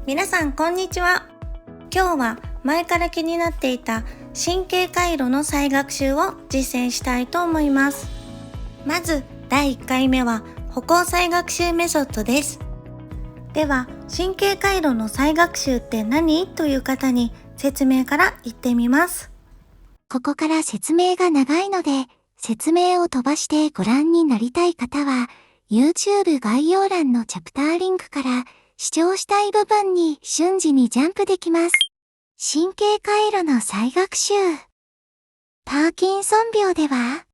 皆さんこんにちは。今日は前から気になっていた神経回路の再学習を実践したいと思います。まず第1回目は歩行再学習メソッドです。では神経回路の再学習って何？という方に説明から言ってみます。ここから説明が長いので、説明を飛ばしてご覧になりたい方は、YouTube 概要欄のチャプターリンクから視聴したい部分に瞬時にジャンプできます。神経回路の再学習。パーキンソン病では、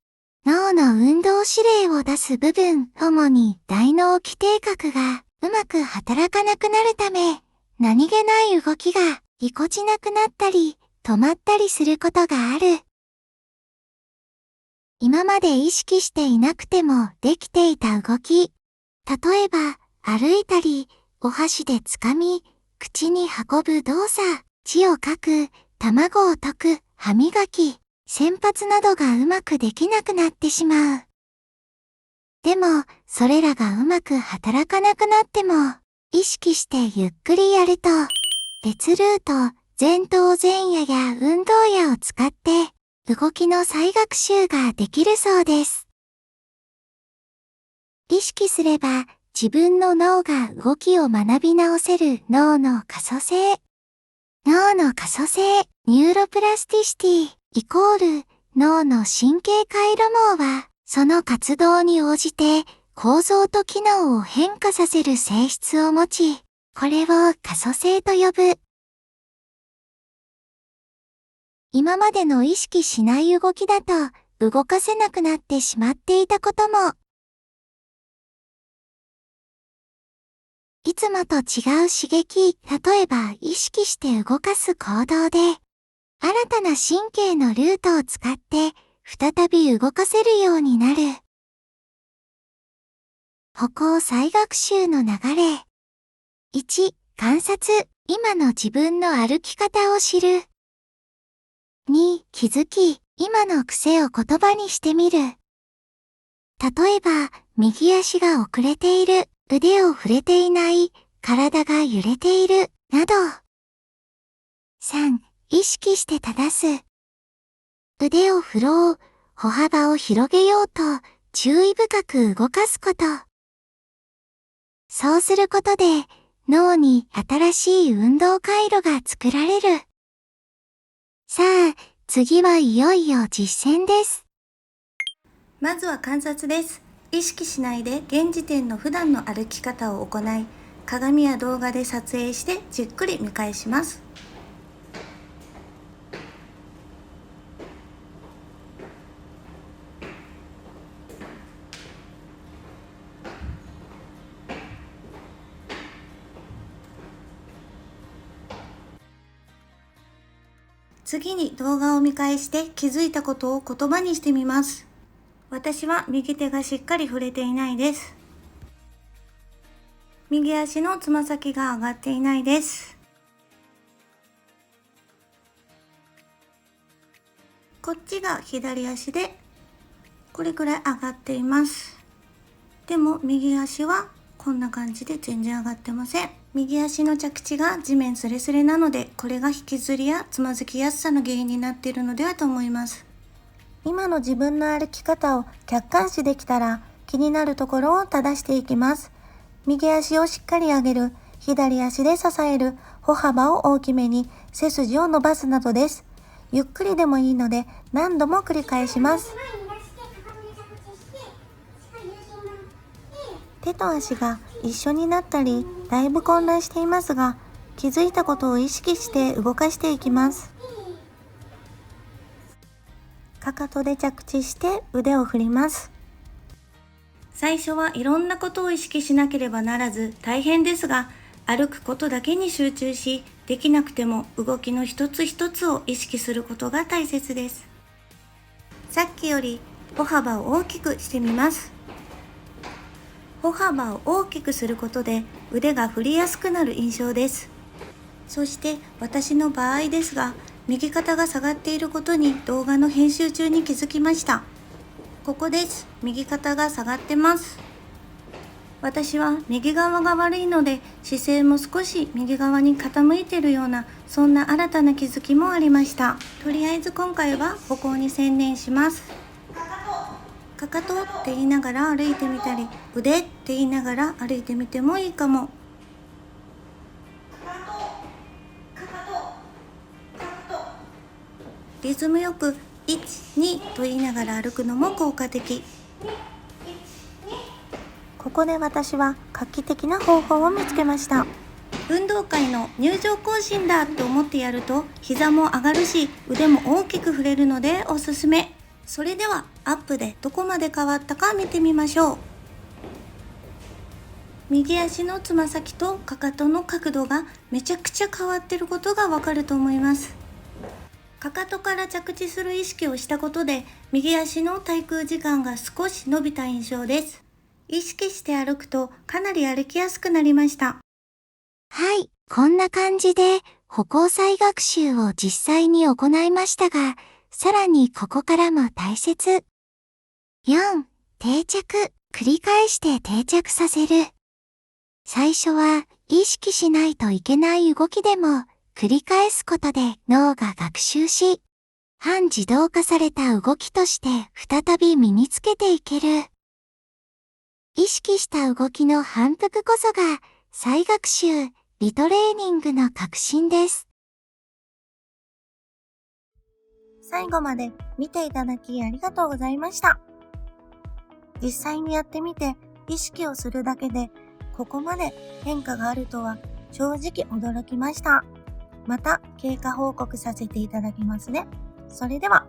脳の運動指令を出す部分、主に大脳基底核がうまく働かなくなるため、何気ない動きがぎこちなくなったり、止まったりすることがある。今まで意識していなくてもできていた動き。例えば、歩いたり、お箸で掴み、口に運ぶ動作、字を書く、卵を溶く、歯磨き、洗髪などがうまくできなくなってしまう。でも、それらがうまく働かなくなっても、意識してゆっくりやると、別ルート、前頭前野や運動野を使って、動きの再学習ができるそうです。意識すれば、自分の脳が動きを学び直せる脳の可塑性。脳の可塑性、ニューロプラスティシティ、イコール、脳の神経回路網は、その活動に応じて、構造と機能を変化させる性質を持ち、これを可塑性と呼ぶ。今までの意識しない動きだと動かせなくなってしまっていたことも。いつもと違う刺激、例えば意識して動かす行動で、新たな神経のルートを使って再び動かせるようになる。歩行再学習の流れ。1、観察、今の自分の歩き方を知る。2、気づき、今の癖を言葉にしてみる。例えば、右足が遅れている、腕を触れていない、体が揺れている、など。3、意識して正す。腕を振ろう、歩幅を広げようと、注意深く動かすこと。そうすることで、脳に新しい運動回路が作られる。さあ、次はいよいよ実践です。まずは観察です。意識しないで現時点の普段の歩き方を行い、鏡や動画で撮影してじっくり見返します。次に動画を見返して気づいたことを言葉にしてみます。私は右手がしっかり触れていないです。右足のつま先が上がっていないです。こっちが左足でこれくらい上がっています。でも右足はこんな感じで全然上がってません。右足の着地が地面スレスレなので、これが引きずりやつまずきやすさの原因になっているのではと思います。今の自分の歩き方を客観視できたら、気になるところを正していきます。右足をしっかり上げる、左足で支える、歩幅を大きめに、背筋を伸ばすなどです。ゆっくりでもいいので何度も繰り返します。手と足が一緒になったり、だいぶ混乱していますが、気づいたことを意識して動かしていきます。かかとで着地して腕を振ります。最初はいろんなことを意識しなければならず大変ですが、歩くことだけに集中し、できなくても動きの一つ一つを意識することが大切です。さっきより歩幅を大きくしてみます。歩幅を大きくすることで腕が振りやすくなる印象です。そして私の場合ですが、右肩が下がっていることに動画の編集中に気づきました。ここです。右肩が下がってます。私は右側が悪いので姿勢も少し右側に傾いているような、そんな新たな気づきもありました。とりあえず今回は歩行に専念します。かかとって言いながら歩いてみたり、腕って言いながら歩いてみてもいいかも。リズムよく1、2と言いながら歩くのも効果的。ここで私は画期的な方法を見つけました。運動会の入場行進だと思ってやると膝も上がるし腕も大きく振れるのでおすすめ。それではアップでどこまで変わったか見てみましょう。右足のつま先とかかとの角度がめちゃくちゃ変わってることがわかると思います。かかとから着地する意識をしたことで右足の滞空時間が少し伸びた印象です。意識して歩くとかなり歩きやすくなりました。はい、こんな感じで歩行再学習を実際に行いましたが、さらにここからも大切。4、定着、繰り返して定着させる。最初は意識しないといけない動きでも繰り返すことで脳が学習し、半自動化された動きとして再び身につけていける。意識した動きの反復こそが再学習、リトレーニングの核心です。最後まで見ていただきありがとうございました。実際にやってみて意識をするだけでここまで変化があるとは正直驚きました。また経過報告させていただきますね。それでは。